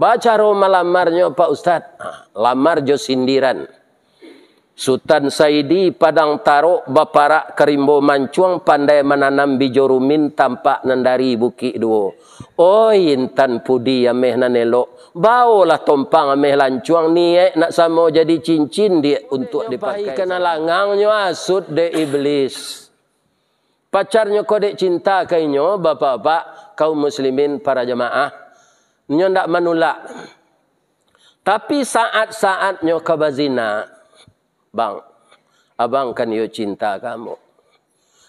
Baca ro malamarnya Pak Ustad. Lamar jo sindiran. Sultan Saidi Padang Tarok Baparak Kerimbo Mancuang pandai menanam bijorumin tampak nandari buki duo. Oh intan pudi ameh nanelok. Bawalah tompang ameh lancuang niek nak samo jadi cincin dia untuk dipakai. Kena langangnya asud de iblis. Pacarnya kodek cinta kainyo bapak-bapak kaum muslimin para jemaah. Nyo ndak menolak. Tapi saat-saatnya kabazina. Bang, abang kan yo cinta kamu.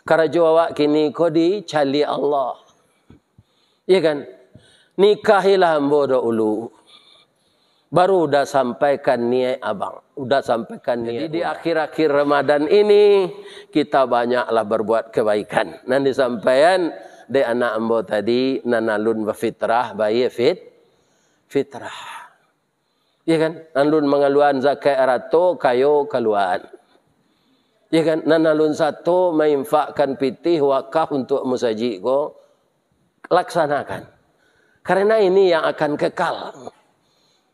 Karena awak kini kodi cali Allah. Iya kan? Nikahilah bodo ulu. Baru udah sampaikan niat abang. Udah sampaikan niat. Jadi di akhir-akhir Ramadan ini kita banyaklah berbuat kebaikan. Nanti sampaian de anak ambo tadi nanalun wa fitrah bayi fitrah. Ya kan? Nanalun mengaluan zakat arato kayo kaluan. Ya kan? Nanalun satu menginfakkan pitih wakaf untuk musaji ko laksanakan. Karena ini yang akan kekal.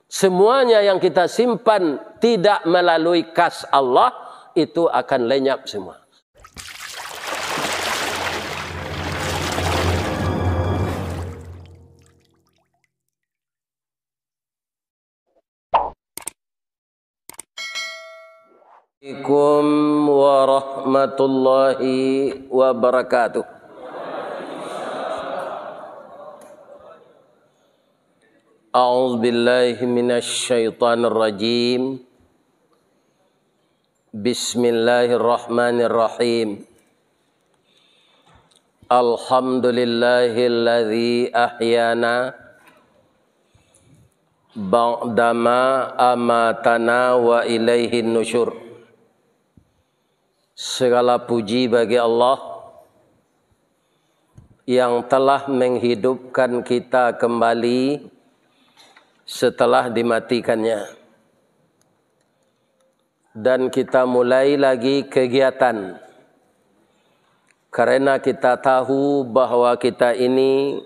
Semuanya yang kita simpan tidak melalui kas Allah itu akan lenyap semua. Assalamualaikum warahmatullahi wabarakatuh. A'udzu billahi minasy syaithanir rajim. Bismillahirrahmanirrahim. Alhamdulillahilladzi ahyana ba'dama amatana wa ilaihin nusyur. Segala puji bagi Allah yang telah menghidupkan kita kembali setelah dimatikannya. Dan kita mulai lagi kegiatan. Karena kita tahu bahwa kita ini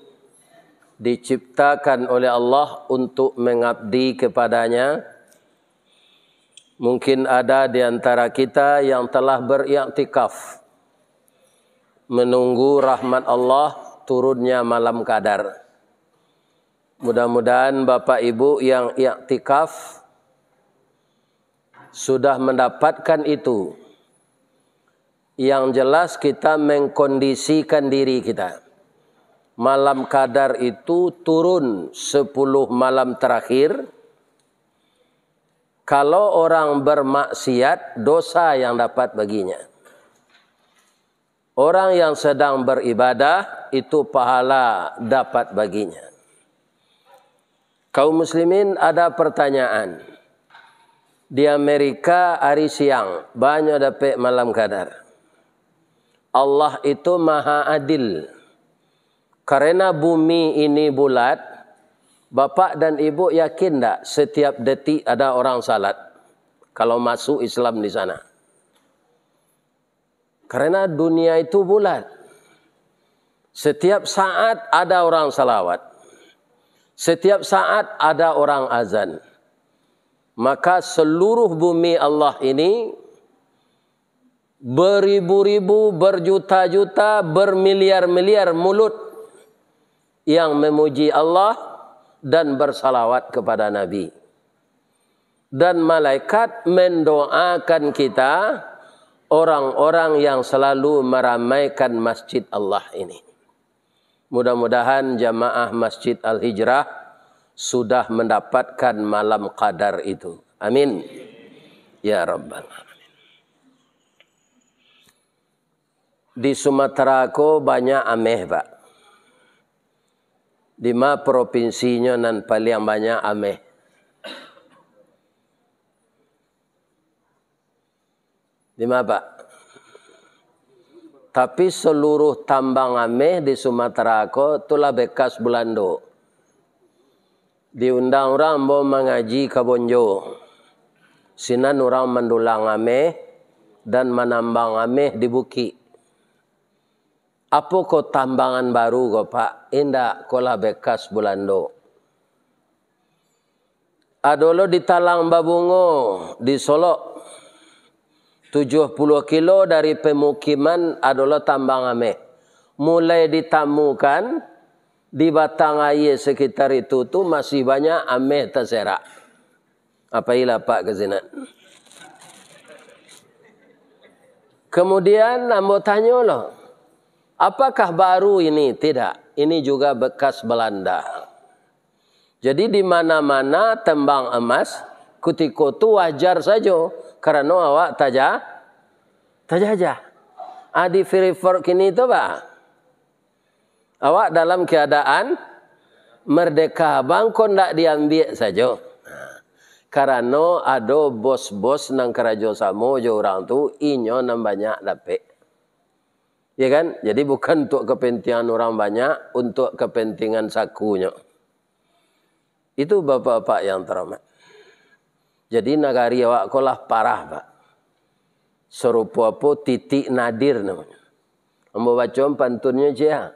diciptakan oleh Allah untuk mengabdi kepadanya. Mungkin ada di antara kita yang telah beriktikaf menunggu rahmat Allah turunnya malam qadar. Mudah-mudahan Bapak Ibu yang iktikaf sudah mendapatkan itu. Yang jelas kita mengkondisikan diri kita. Malam qadar itu turun 10 malam terakhir. Kalau orang bermaksiat, dosa yang dapat baginya. Orang yang sedang beribadah, itu pahala dapat baginya. Kaum muslimin ada pertanyaan. Di Amerika hari siang, banyak dapat malam qadar. Allah itu maha adil. Karena bumi ini bulat, Bapak dan Ibu yakin tak setiap detik ada orang salat kalau masuk Islam di sana? Karena dunia itu bulat. Setiap saat ada orang salawat. Setiap saat ada orang azan. Maka seluruh bumi Allah ini beribu-ribu, berjuta-juta, bermiliar-miliar mulut yang memuji Allah dan bersalawat kepada Nabi. Dan malaikat mendoakan kita, orang-orang yang selalu meramaikan masjid Allah ini. Mudah-mudahan jamaah Masjid Al-Hijrah sudah mendapatkan malam qadar itu. Amin. Ya Rabbal Alamin. Di Sumatera ko banyak ameh, Pak. Di mana provinsinya nan paling banyak ameh? Di mana, Pak? Tapi seluruh tambang ameh di Sumatera ko itulah bekas Belanda. Diundang orang mau mengaji ke Bonjo. Sinan orang mendulang ameh dan menambang ameh di bukit. Apa kau tambangan baru kau Pak? Indah kolah bekas Belanda. Adolo di Talang Babungo di Solo 70 kilo dari pemukiman adolo tambang ame. Mulai ditamukan di batang air sekitar itu tuh masih banyak ame terserak. Apa ilah Pak kezinan? Kemudian ambo tanya loh, apakah baru ini? Tidak, ini juga bekas Belanda. Jadi di mana-mana tembang emas, kutiko itu wajar saja karena awak tajajah. Di Freeport kini itu Pak, awak dalam keadaan merdeka, bangko ndak diambil saja. Karena ada bos-bos nang kerajo samo jo orang tu inyo nam banyak dapat. Ya kan? Jadi bukan untuk kepentingan orang banyak, untuk kepentingan sakunya. Itu bapak-bapak yang terhormat. Jadi nagari awak kolah parah Pak. Serupa apa titik nadir namanya. Ambo baca pantunnya dia.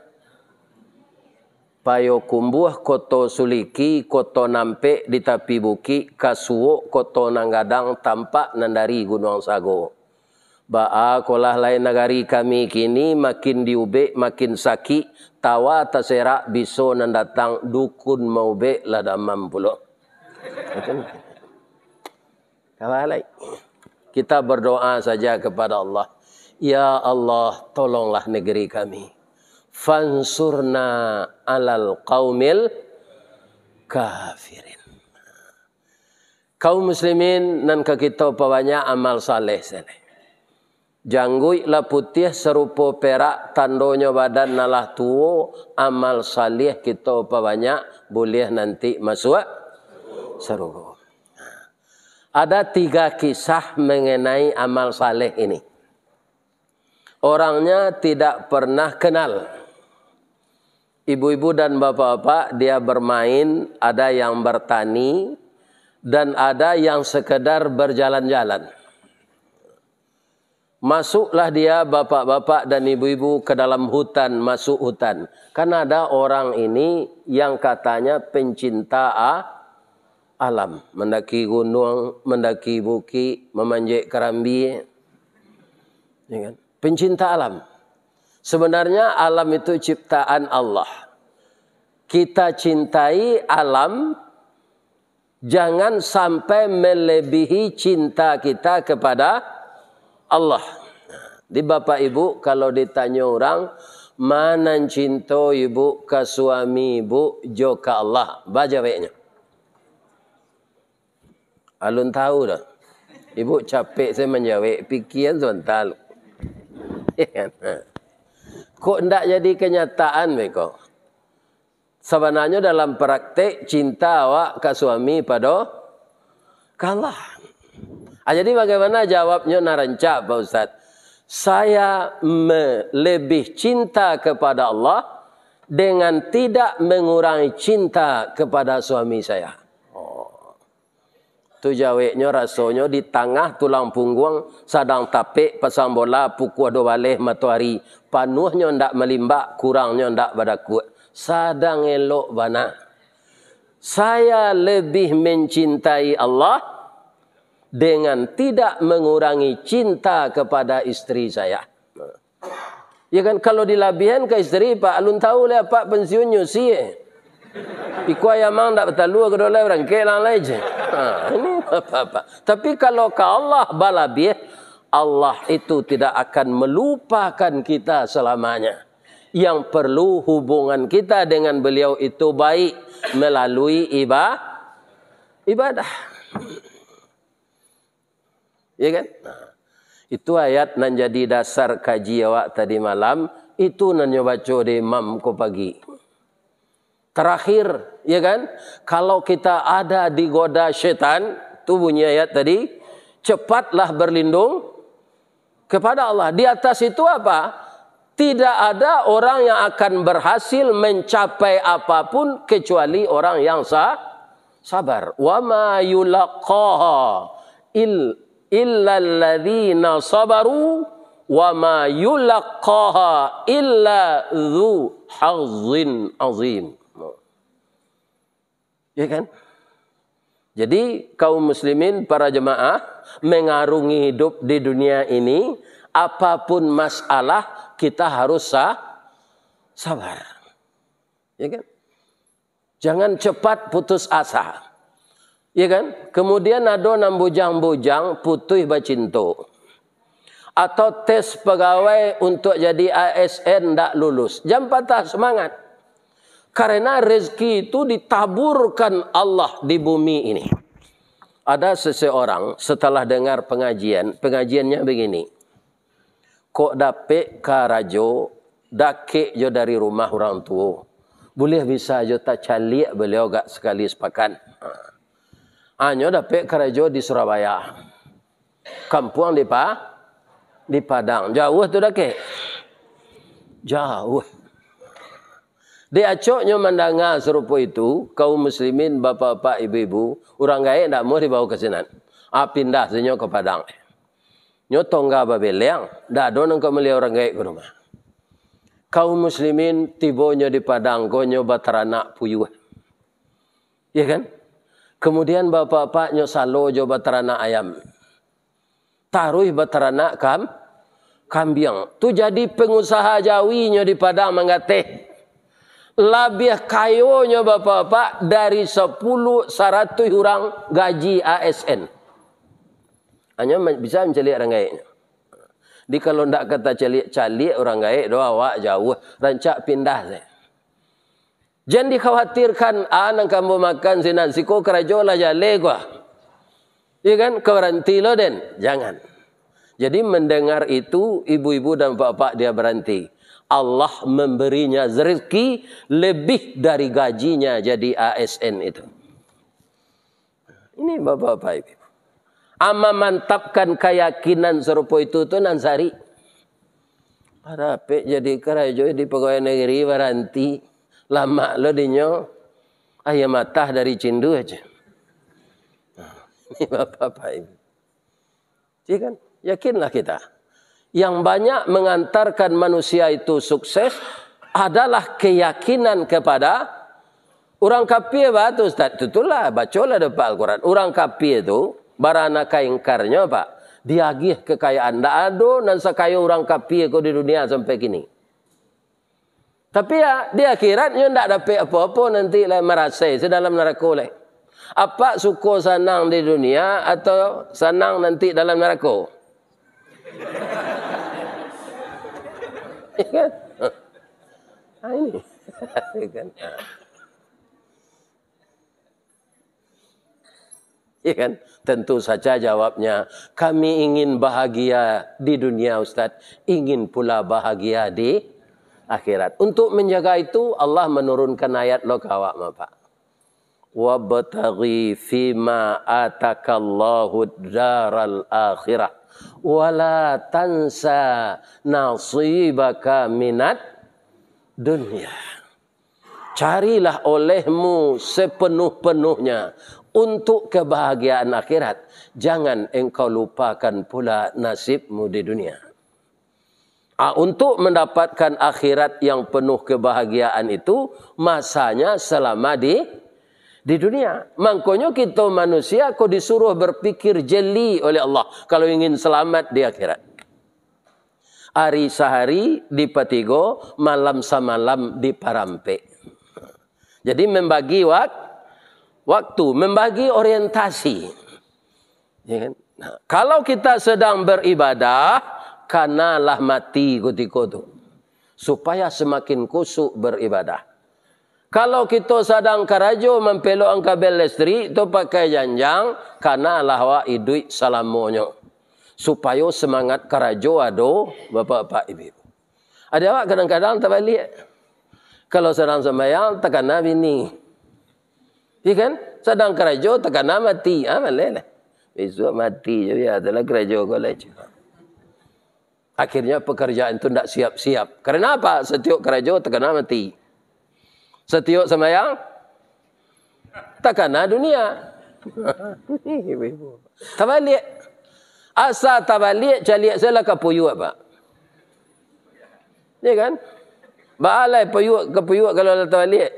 Payo kumbuh koto suliki koto nampe di tepi buki kasuwo koto nanggadang tampak nandari gunung sago. Ba'a kolah lain nagari kami kini makin diube makin sakit tawa terserak biso nandatang dukun maube lada mampulo. Kawalai. Kita berdoa saja kepada Allah. Ya Allah, tolonglah negeri kami. Fansurna alal qaumil kafirin. Kaum muslimin nan ka kita banyak amal saleh saleh. Janggui la putih serupa perak tandonya badan nalah tuo amal saleh kita banyak boleh nanti masuk surga. Ada 3 kisah mengenai amal saleh ini. Orangnya tidak pernah kenal. Ibu-ibu dan bapak-bapak dia bermain, ada yang bertani, dan ada yang sekedar berjalan-jalan. Masuklah dia bapak-bapak dan ibu-ibu ke dalam hutan, masuk hutan. Karena ada orang ini yang katanya pencinta alam. Mendaki gunung, mendaki bukit, memanjat kerambi. Ya kan? Pencinta alam. Sebenarnya alam itu ciptaan Allah. Kita cintai alam, jangan sampai melebihi cinta kita kepada Allah. Di bapak ibu kalau ditanya orang, mana cinta ibu ke suami ibu jo ke Allah? Baca baiknya. Alun tahu dah. Ibu capek saya menjawab, pikiran sebentar. Kok tidak jadi kenyataan mereka? Sebenarnya dalam praktek cinta awak ke suami pada Allah. Jadi bagaimana jawabnya naranca Pak Ustaz? Saya lebih cinta kepada Allah dengan tidak mengurangi cinta kepada suami saya. Tu jawabnya rasanya di tengah tulang punggung sadang tapik pasang bola pukul 2 balik matahari. Panuhnya ndak melimbak, kurangnya ndak badakut. Sadang elok bana. Saya lebih mencintai Allah dengan tidak mengurangi cinta kepada istri saya. Ya kan kalau dilabihan ke istri Pak alun tahu lah Pak pensiunnya sih. Iku ayamang tak bertalu ke dolai orang kelang aja. Ini apa-apa. Tapi kalau ke Allah balabih, Allah itu tidak akan melupakan kita selamanya. Yang perlu hubungan kita dengan beliau itu baik melalui ibadah. Ya kan? Itu ayat nan jadi dasar kaji awak tadi malam. Itu nan baca di imam ko pagi. Terakhir, ya kan? Kalau kita ada digoda syaitan, itu bunyi ayat tadi, cepatlah berlindung kepada Allah. Di atas itu apa? Tidak ada orang yang akan berhasil mencapai apapun kecuali orang yang sabar. Wa ma yulaqaha illa alladzina sabaru wa ma yulaqaha illa dzu hazzin azim. Ya kan? Jadi kaum muslimin, para jemaah, mengarungi hidup di dunia ini, apapun masalah kita harus sabar. Ya kan? Jangan cepat putus asa. Ya kan? Kemudian ada nang bujang-bujang putih bacinto. Atau tes pegawai untuk jadi ASN tidak lulus. Jangan patah semangat. Karena rezeki itu ditaburkan Allah di bumi ini. Ada seseorang setelah dengar pengajiannya begini. Kok dapet karajo, dake jo dari rumah orang tua. Boleh bisa jo tak calik beliau gak sekali sepakan. Anyo dapet karajo di Surabaya. Kampung di Padang. Jauh tu dake. Jauh. Dia acoknya mendengar serupa itu, kaum muslimin, bapak-bapak, ibu-ibu, orang gaib tak mau dibawa ke sini. Pindah senyo ke Padang. Nyo tongga babeliang, tak ada nang kemeli orang gaib ke rumah. Kaum muslimin tibonya di Padang, konyo bateranak puyuh. Ya kan? Kemudian bapak-bapak nyo salo jo bateranak ayam. Taruh bateranak kambing. Tu jadi pengusaha jawinya di Padang mengateh. Lebih kayonya bapak-bapak dari 10-100 orang gaji ASN. Hanya bisa mencalik orang gaib. Di kalau tidak kata calik orang gaib, doa awak jauh, rancak pindah saya. Jangan dikhawatirkan, nang kamu makan sinan siko kerajo lah jale gua. Ya kan, keberhenti lo den, jangan. Jadi mendengar itu ibu-ibu dan bapak dia berhenti. Allah memberinya rezeki lebih dari gajinya jadi ASN itu. Ini bapak-bapak ibu. Ama mantapkan keyakinan serupa itu tu Nansari. Para pek jadi kerajo di pegawai negeri berhenti. Lama lo dinyo ayam matah dari cindu aja. Ini bapak-bapak ibu. Jadi kan yakinlah kita. Yang banyak mengantarkan manusia itu sukses adalah keyakinan kepada orang kafir. Batu Ustaz, itulah bacalah depan Al-Quran. Orang kafir itu barana kaingkarnya Pak, diagih kekayaan. Tak ada dan sekaya orang kafir di dunia sampai kini. Tapi ya di akhiratnya tak dapat apa-apa, nanti lah merasa sedalam neraka lah. Apa suka senang di dunia atau senang nanti dalam neraka? Ya kan? Ini. Ya kan? Tentu saja jawabnya, kami ingin bahagia di dunia Ustaz, ingin pula bahagia di akhirat. Untuk menjaga itu Allah menurunkan ayat lo kawak Bapak. Wabtaghi fima atakallahu daral akhirah wala tansa nasibaka minat dunia. Carilah olehmu sepenuh-penuhnya untuk kebahagiaan akhirat. Jangan engkau lupakan pula nasibmu di dunia. Untuk mendapatkan akhirat yang penuh kebahagiaan itu, masanya selama di dunia. Makanya kita manusia kau disuruh berpikir jeli oleh Allah kalau ingin selamat di akhirat. Hari sehari dipatigo, malam semalam diparampe. Jadi membagi waktu, membagi orientasi. Ya kan? Nah, kalau kita sedang beribadah, kanalah mati ketika itu. Supaya semakin kusuk beribadah. Kalau kita sedang karajo mempelok angkabel listrik, itu pakai janjang, kanalah wa idui salamonyo. Supaya semangat karajo ado, bapak-bapak ibu. Ada awak kadang-kadang tak balik. Kalau sedang sembahyang, takana bini. Ya kan? Sedang karajo, takana mati. Boleh lah. Besok mati je, ya adalah karajo kau lah. Akhirnya pekerjaan itu tidak siap-siap. Karena apa? Setiap karajo, takana mati. Setiap sembahyang, takana dunia. Tabalik. Asa tabalik, caliak saya kapuyuk apa? Ya kan? Baalai kapuyuk kalau tabalik.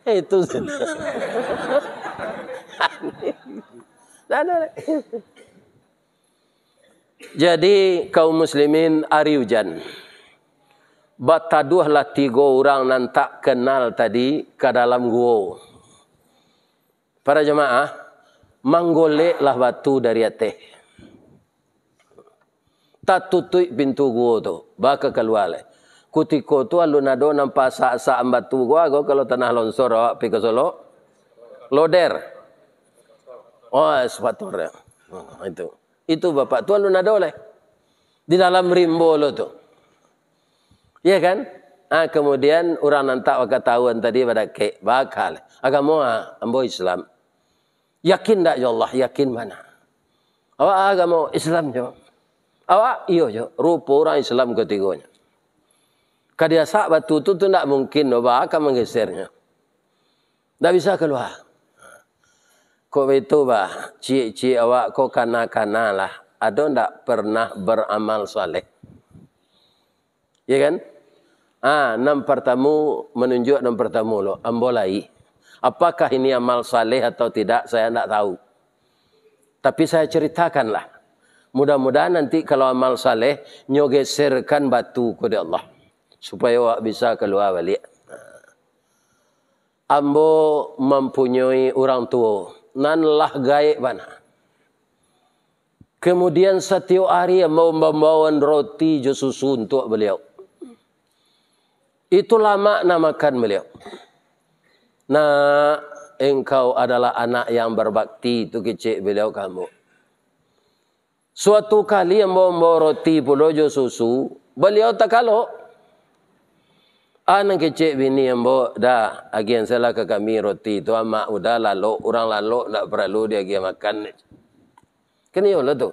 Itu. Jadi kaum muslimin hari hujan. Bataduhlah 3 orang nan tak kenal tadi ke dalam gua. Para jemaah, manggoleklah batu dari atas. Tak tutup pintu gua tu, baka keluar le. Kutiko tu alun ado nampak sak-sak batu gua, kalau tanah longsor awak pergi ke Solo. Loder. Oh, sepator ya. Itu bapak tu alun ado le. Di dalam rimbo lo tu. Ya kan? Kemudian orang nantak ketahuan tadi pada ke bakal. Agama ambo Islam. Yakin tak ya Allah? Yakin mana? Awak agama Islam je. Awak iyo je. Rupa orang Islam ketiganya. Kadia sak batu tu tak mungkin awak akan menggesernya. Tak bisa keluar. Kok itu bah, cik-cik awak kok kana-kana lah. Ada tak pernah beramal saleh? Ya kan? Enam pertamu menunjuk enam pertamu lo. Ambolai. Apakah ini amal saleh atau tidak? Saya tidak tahu. Tapi saya ceritakanlah. Mudah-mudahan nanti kalau amal saleh, nyogeserkan batu kepada Allah. Supaya awak bisa keluar balik. Ambo mempunyai orang tua. Nanlah gaib mana. Kemudian setiap hari ambo membawa roti dan susu untuk beliau. Itu lama namakan beliau. Nah, engkau adalah anak yang berbakti. Itu kecik beliau kamu. Suatu kali yang membawa roti pula jo susu. Beliau tak kalau. Anak kecik bini yang bawa dah. Agian salah ke kami roti itu. Mak udah lalu. Orang lalu tak perlu dia agian makan. Kan iya lah tu.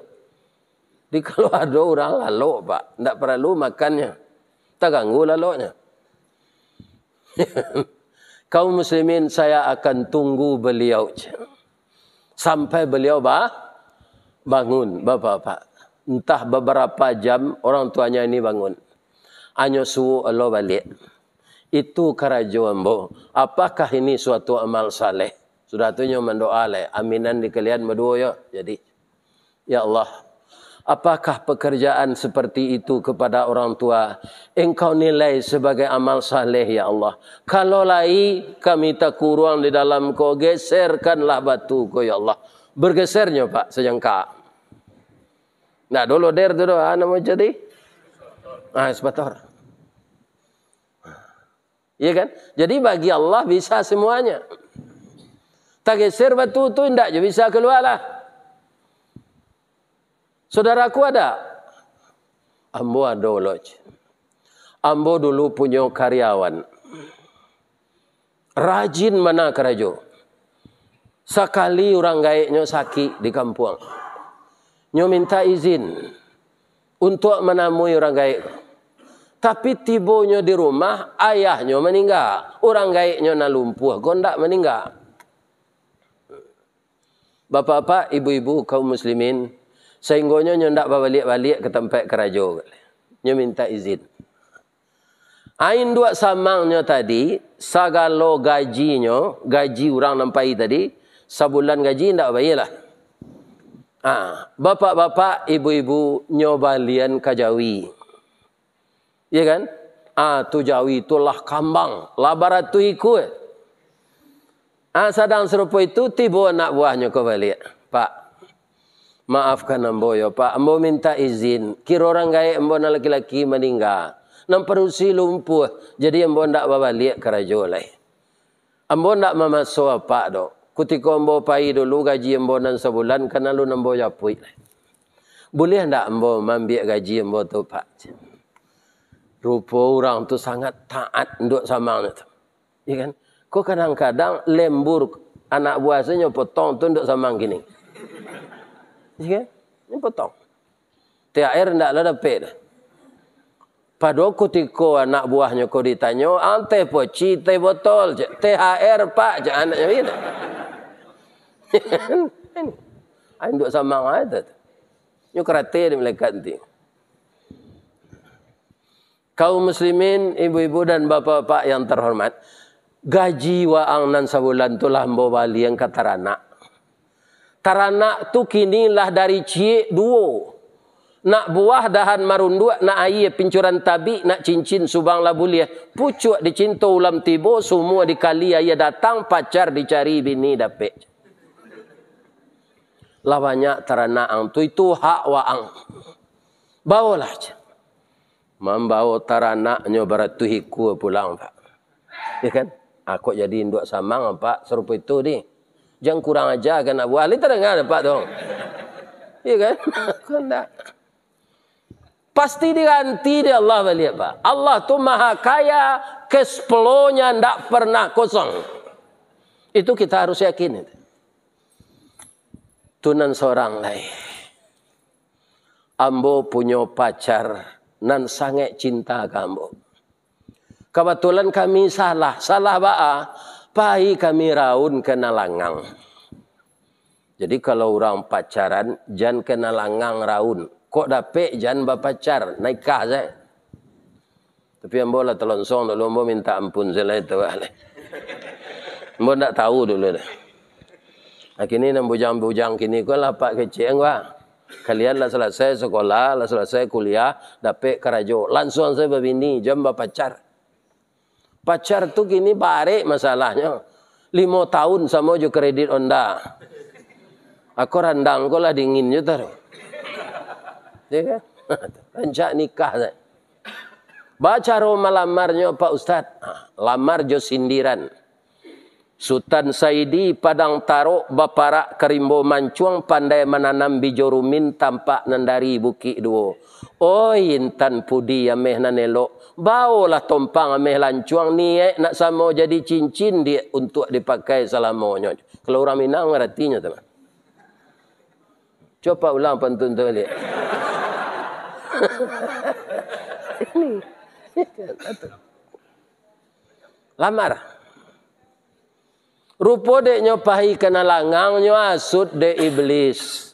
Di kalau ada orang lalu pak. Tak perlu makannya. Tak ganggu lalunya. Kaum muslimin, saya akan tunggu beliau sampai beliau bangun, bapak-bapak. Entah beberapa jam orang tuanya ini bangun. Hanya suruh Allah balik. Itu kerajuan bo. Apakah ini suatu amal saleh? Sudah tu nyo mendoa le. Aminan di kalian berdua ya. Jadi, ya Allah. Apakah pekerjaan seperti itu kepada orang tua engkau nilai sebagai amal saleh ya Allah. Kalau lai kami tak kurang di dalam kau, geserkanlah batu kau ya Allah. Bergesernya pak sejengka. Nah dulu der tu nama jadi. Sepator. Iya kan? Jadi bagi Allah bisa semuanya. Tak geser batu tu tidak je bisa keluarlah. Saudaraku ada? Ambo ada loj. Ambo dulu punya karyawan. Rajin mana kerajo. Sekali orang gaiknya sakit di kampung. Nyo minta izin untuk menemui orang gaik. Tapi tibonya di rumah, ayahnya meninggal. Orang gaiknya na lumpuh, gondak meninggal. Bapak-bapak, ibu-ibu, kaum muslimin, sehinggonya nyo ndak balik-balik ke tempat kerajo. Nyo minta izin. Ain dua samangnya tadi, sagalo gajinya, gaji orang nampai tadi, sebulan gaji ndak bayilah. Bapak-bapak, ibu-ibu, nyo balian ke Jawi. Ya kan? Tu Jawi itulah kambang, labarat tu ikut. Sedang serupa itu, tiba anak buahnya ke balik. Pak, maafkan ambo ya pak, ambo minta izin. Kira orang gaik ambo na laki-laki meninggal. Namperusi lumpuh. Jadi ambo ndak balik kerajo lai. Ambo ndak memasuk apa dok. Ketika ambo pai dulu gaji ambo nan sebulan, karena lu ambo japui lai. Boleh ndak ambo ambil gaji ambo tu pak? Rupa orang tu sangat taat nduk samang tu. Ya kan? Kok kadang-kadang lembur anak buahnya potong tu nduk samang gini. Ya, ini potong. THR tidak ada dapat. Pada ketika anak buahnya kau ditanya, ante poci teh botol, THR pak, jangan anaknya ini. Ini duk samang ada. Ini kerate di melekat nanti. Kaum muslimin, ibu-ibu dan bapak-bapak yang terhormat, gaji waang nan sebulan tu lah mbo bali yang kata anak. Taranak tu kinilah dari cie duo. Nak buah dahan marundua, nak air pincuran tabi, nak cincin subang labuliah. Pucuk dicinta ulam tibo, semua dikali ayah datang, pacar dicari bini dapet. Lah banyak taranak ang tu, itu hak waang. Bawalah je. Membawa taranaknya beratuhiku pulang Pak. Ya kan? Aku jadi induk samang Pak, serupa itu ni. Jangan kurang ajar kan nak buat. Ini terdengar Pak tu. Ya kan? Kan tak. Pasti diganti dia Allah balik Pak. Allah tu maha kaya, cash flow-nya tidak pernah kosong. Itu kita harus yakin. Tunan seorang lain. Ambo punya pacar nan sangat cinta kamu. Kebetulan kami salah ba'a. Pai kami raun kena langang. Jadi kalau orang pacaran jangan kena langang raun. Kok dapet jangan berpacar, nikah saya. Tapi ambo lah telonsong dulu, ambo minta ampun saya itu. Ambo tak tahu dulu dah. Kini nak bujang-bujang kini kau lah pak kecil gua. Kalian lah selesai sekolah, lah selesai kuliah, dapat kerajo. Langsung saya berbini, jam berpacar. Pacar tu kini barik masalahnya. 5 tahun sama je kredit Honda. Aku randang kau lah dingin je taruh. Ya kan? Rancak nikah saya. Baca rumah lamarnya Pak Ustaz. Lamar jo sindiran. Sultan Saidi Padang Tarok Baparak Kerimbo Mancuang pandai menanam bijorumin tampak nandari bukit duo. Oh intan pudi ameh nanelok. Bawalah tompang ameh lancuang ni nak sama jadi cincin dia untuk dipakai selamanya. Kalau orang Minang artinya teman. Coba ulang pantun tu balik. Lamar. Rupa deknya pahi kena langangnya asud de iblis.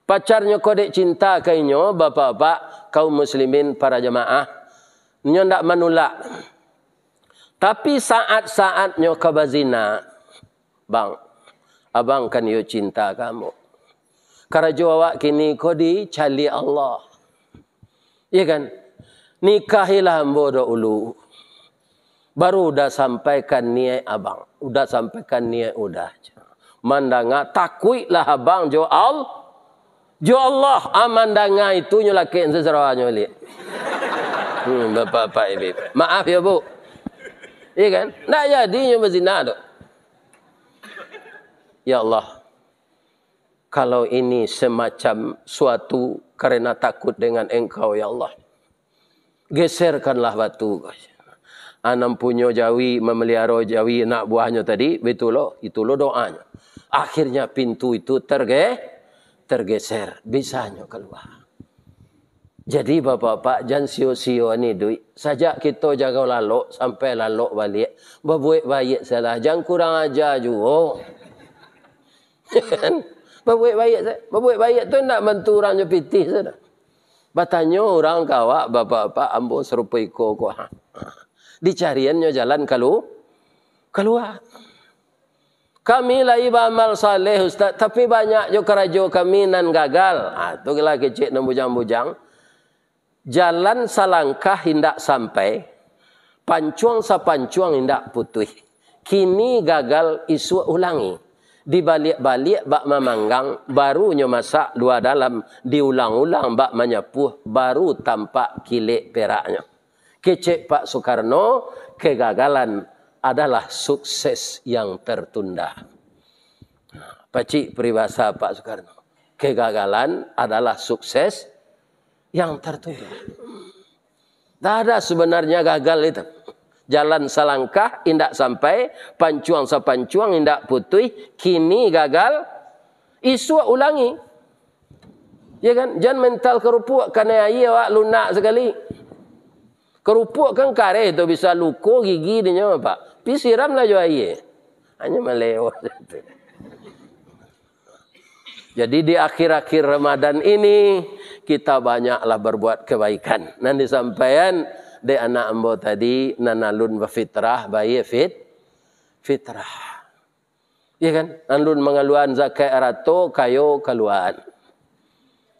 Pacarnya kau dek cinta kainyo bapak-bapak kaum muslimin para jemaah. Nyo ndak menolak. Tapi saat-saatnya kabazina. Bang, abang kan yo cinta kamu. Karajo awak kini kau dicali Allah. Ya kan? Nikahilah ambo ulu. Baru dah sampaikan niat abang. Udah sampaikan niat udah. Mandanga takuilah abang jo Allah amandanga itu nyolakin seserawanya lihat. Bapak ibu. Maaf ya bu. Iya kan? Nak jadinya berzina tu. Ya Allah. Kalau ini semacam suatu karena takut dengan engkau ya Allah. Geserkanlah batu. Anam punya jawi memelihara jawi nak buahnya tadi. Itulah doanya. Akhirnya pintu itu tergeser. Bisanya keluar. Jadi bapak-bapak jangan sio-sio ni duit. Sajak kita jaga lalok sampai lalok balik. Berbuat baik salah. Jangan kurang ajar juga. Berbuat baik tu nak bantu orang je pitih saja. Batanya orang kawak bapak-bapak ambo serupa iko ko. Dicariannya jalan keluar. Kami lah iba amal saleh ustaz, tapi banyak jo kerajo kami nan gagal. Tu lah kecik nan bujang-bujang. Jalan salangkah hindak sampai, pancuang sapancuang hindak putih. Kini gagal isu ulangi. Dibalik-balik bak memanggang, barunya masak dua dalam, diulang-ulang bak menyapuh, baru tampak kilik peraknya. Kecek Pak Soekarno, kegagalan adalah sukses yang tertunda. Pacik peribahasa Pak Soekarno. Kegagalan adalah sukses yang tertunda. Tak ada sebenarnya gagal itu. Jalan salangkah indak sampai, pancuang sapancuang indak putih, kini gagal, isu ulangi. Ya kan? Jangan mental kerupuk karena ia awak lunak sekali. Kerupuk kan kareh tu bisa luko gigi dia Pak. Pi siramlah jo air. Hanya melewat. Jadi di akhir-akhir Ramadan ini kita banyaklah berbuat kebaikan. Nanti sampaian de anak ambo tadi nanalun fitrah bayi fitrah. Ya kan? Alun mengaluan zakat arato kayo kaluan.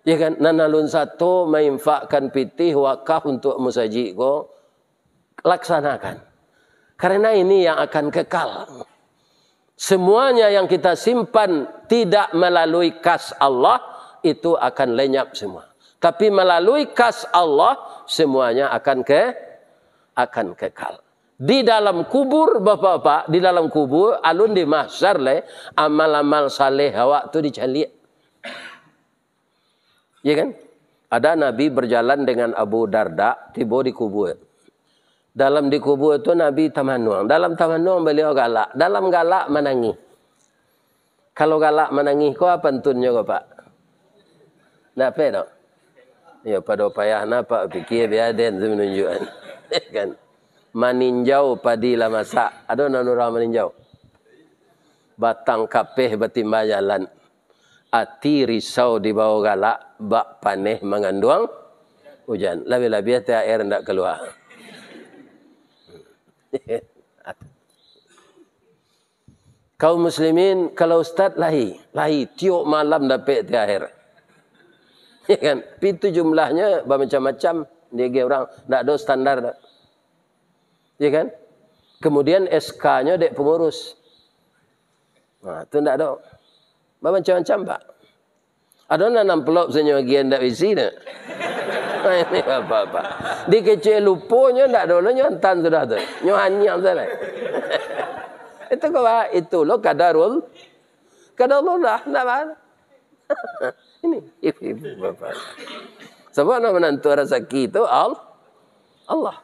Ya kan? Nan alun satu menginfakkan pitih wakaf untuk musaji ko laksanakan. Karena ini yang akan kekal. Semuanya yang kita simpan tidak melalui kas Allah itu akan lenyap semua. Tapi melalui kas Allah semuanya akan kekal. Di dalam kubur bapak-bapak, di dalam kubur alun di mahsyar le amal-amal saleh awak tu dicari. Ya kan? Ada Nabi berjalan dengan Abu Darda tiba di kubur. Dalam di kubur itu Nabi tamannuang. Dalam tamannuang beliau galak. Dalam galak menangis. Kalau galak menangis kau apa entunnya kau Pak? Nak apa tak? Ya pada payah napa fikir biar den menunjukkan. Kan? Maninjau padilah masak. Ada nanura maninjau. Batang kapeh betimba jalan. Ati risau di bawah galak. Bak paneh mengandung hujan. Lebih-lebih air hendak keluar. Kaum muslimin kalau ustaz lahi tiuk malam dapat akhir. Ya kan? Itu jumlahnya bermacam-macam. Dia orang tak ada standar tak. Ya kan? Kemudian SK-nya dek pengurus. Nah, itu tak ada. Bermacam-macam Pak. Ada nanam pelop senyum bagian tak isi tak. Nah, ini apa-apa. Di kecil lupanya tak ada. Nyontan sudah tu. Nyohanyang salah. Itu kau itu lo kadarul. Kadarullah. Tak apa. Ini ibu bapak. Sebab nak menantu rezeki itu Allah.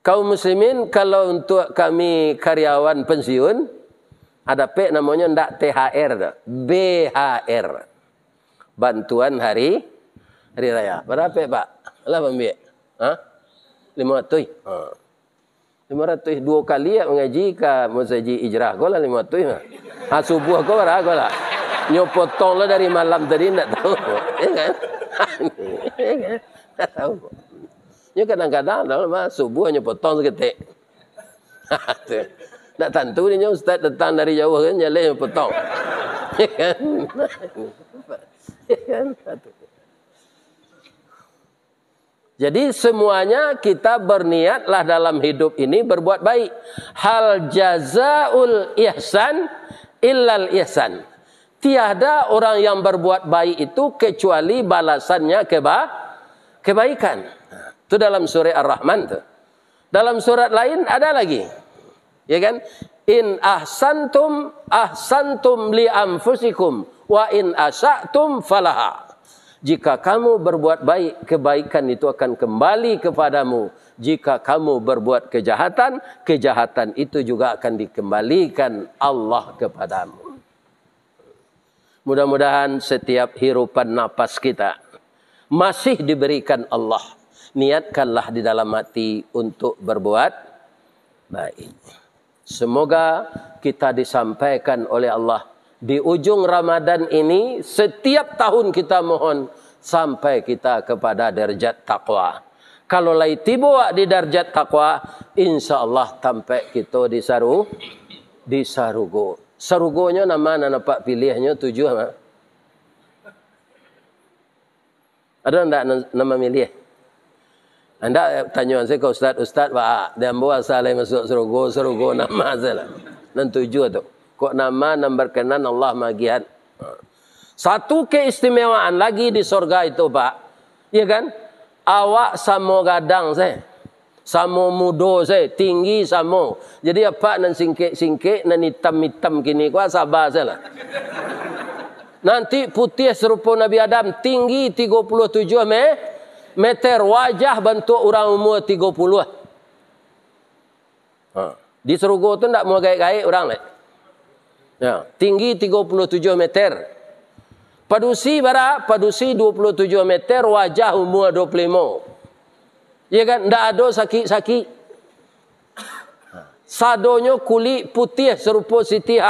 Kaum muslimin kalau untuk kami karyawan pensiun ada P namanya ndak THR dah. BHR. Bantuan hari raya. Berapa Pak? Lah ambil. Ha? 500. Ha. 500 dua kali ya mengaji ke musaji ijrah kau lah 500. Ha subuh kau berapa kau lah? Nyopotong lah dari malam tadi ndak tahu. Ya kan? Ya kan? Tak tahu. Ya kadang-kadang dalam subuh nyopotong seketik. Tak tentu ni ustaz datang dari jauh kan jalan nyopotong. Ya kan? Ya kan? Jadi semuanya kita berniatlah dalam hidup ini berbuat baik. Hal jazaul ihsan illal ihsan. Tiada orang yang berbuat baik itu kecuali balasannya kebaikan. Itu dalam surah Ar-Rahman tu. Dalam surat lain ada lagi. Ya kan? In ahsantum li anfusikum wa in asa'tum falaha. Jika kamu berbuat baik, kebaikan itu akan kembali kepadamu. Jika kamu berbuat kejahatan, kejahatan itu juga akan dikembalikan Allah kepadamu. Mudah-mudahan setiap hirupan napas kita masih diberikan Allah. Niatkanlah di dalam hati untuk berbuat baik. Semoga kita disampaikan oleh Allah di ujung Ramadan ini, setiap tahun kita mohon sampai kita kepada derajat taqwa. Kalau lai tiba di derajat taqwa, insya-Allah sampai kita di sarugo. Sarugonya nama nampak pilihnya 7 apa? Ada enggak nama milih? Anda tanya saya ke Ustaz, Pak, dia bawa salah masuk serugo nama salah. Dan 7 tu. Kok nama berkenan Allah magian. Satu keistimewaan lagi di surga itu, Pak. Ya kan? Awak samo gadang saya. Samo mudo saya, tinggi samo. Jadi apa nan singkek nan hitam kini kuah sabar salah. Nanti putih serupa Nabi Adam, tinggi 37 meter, wajah bentuk orang umur 30. Di surga tu tak mau gaya-gaya orang lain. Ya, tinggi 37 meter. Padusi berapa? Padusi 27 meter, wajah umur 25. Ya kan? Tak ada sakit-sakit. Sadonyo kulit putih serupa Siti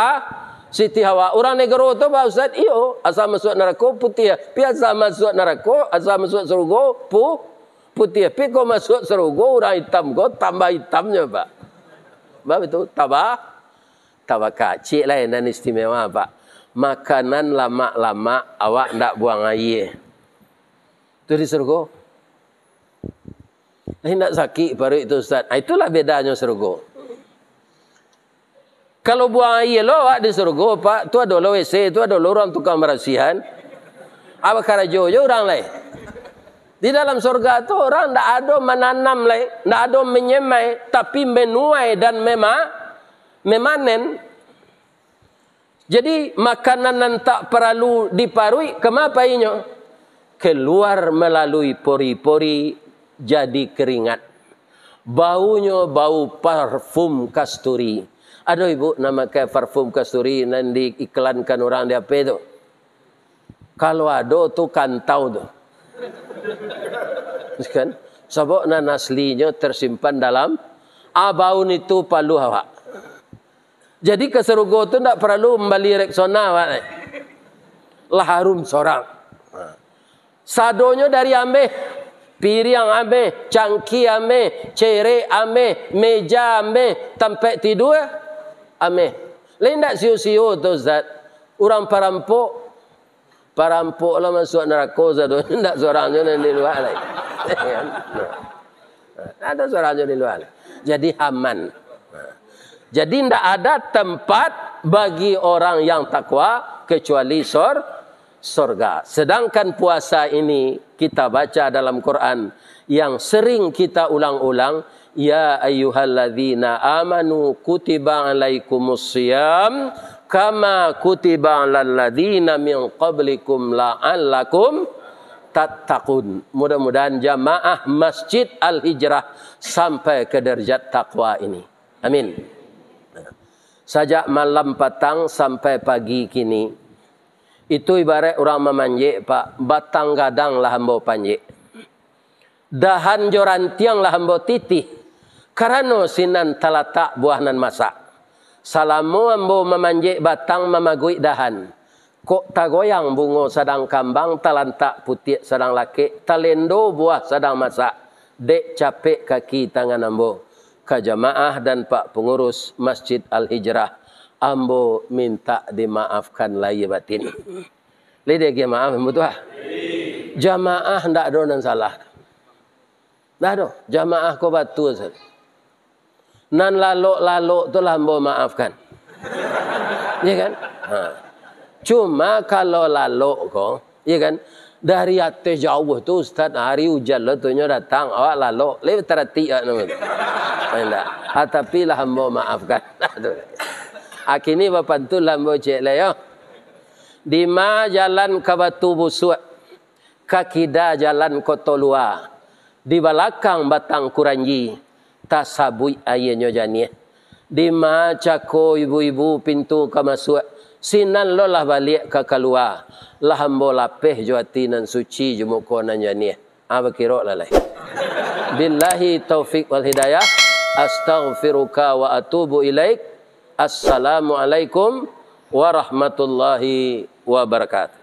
Hawa. Orang negara tu Pak Ustaz, iyo, asal masuk neraka putih. Pi asal masuk neraka, asal masuk surga putih. Pi kau masuk surga orang hitam kau tambah hitamnya Pak. Bapak itu tawaka. Cik lain dan istimewa Pak. Makanan lama-lama awak ndak buang air. Itu di surga. Hendak sakit baru itu Ustaz. Itulah bedanya surga. Kalau buang air lo awak di surga Pak, tu ada WC, tu ada orang tukang bersihan. Apa karajo orang lain. Di dalam surga tu orang ndak ada menanam lain, ndak ada menyemai, tapi menuai dan memanen. Jadi makanan yang tak perlu diparui, kenapa ini? Keluar melalui pori-pori jadi keringat. Baunya bau parfum kasturi. Ada ibu nama kayak parfum kasturi yang diiklankan orang di apa itu? Kalau ada tu kantau tu. Kan? Sebab aslinya tersimpan dalam abaun itu palu hawa. Jadi ke surga tu tak perlu membeli reksona lah harum sorang. Sadonya dari ambe, piring ambe, cangki ambe, cere ambe, meja ambe, tempat tidur ambe. Lain tak siu-siu tu Ustaz. Orang perampok lah masuk neraka tu. Tak seorangnya di luar lagi. Ada seorangnya di luar. Jadi aman. Jadi tidak ada tempat bagi orang yang takwa kecuali surga. Sedangkan puasa ini kita baca dalam Quran yang sering kita ulang-ulang. Ya ayyuhalladzina amanu kutiba alaikumus siyam kama kutiba alal ladzina min qablikum la'allakum tattaqun. Mudah-mudahan jamaah Masjid Al-Hijrah sampai ke derajat takwa ini. Amin. Sajak malam petang sampai pagi kini, itu ibarat orang memanjik Pak, batang gadang lah hamba panjik. Dahan jorantiang lah hamba titih. Karena sinan talatak buah nan masak. Salamu hamba memanjik batang memagui dahan. Kok tagoyang bungo sedang kambang, talantak putih sedang laki, talendo buah sedang masak. Dek capek kaki tangan hamba. Ke jamaah dan Pak pengurus Masjid Al-Hijrah, ambo minta dimaafkan lahir batin. Lihat dia maaf betul. Jamaah ndak ada yang salah. Ndak ada. Jamaah ko batu saja. Nan lalok tu lah ambo maafkan. Ya kan? Ha. Cuma kalau lalok ko, ya kan? Dari atas jauh tu Ustaz, hari hujan lah tu datang, awak lalok, lebih terhati nama. Tapi lah hamba maafkan. Akini bapak tu lah hamba cek lah ya. Di ma jalan ke Batu Busuk, kakida jalan Kotolua, di belakang Batang Kuranji, tasabui ayahnya jani. Di ma cako ibu-ibu pintu ke masuk, sinan lo lah balik ke keluar. Lah hamba lapeh juati nan suci jumuko nan jani. Apa kira lalai. Billahi taufiq wal hidayah. Astaghfiruka wa atubu ilaik. Assalamualaikum warahmatullahi wabarakatuh.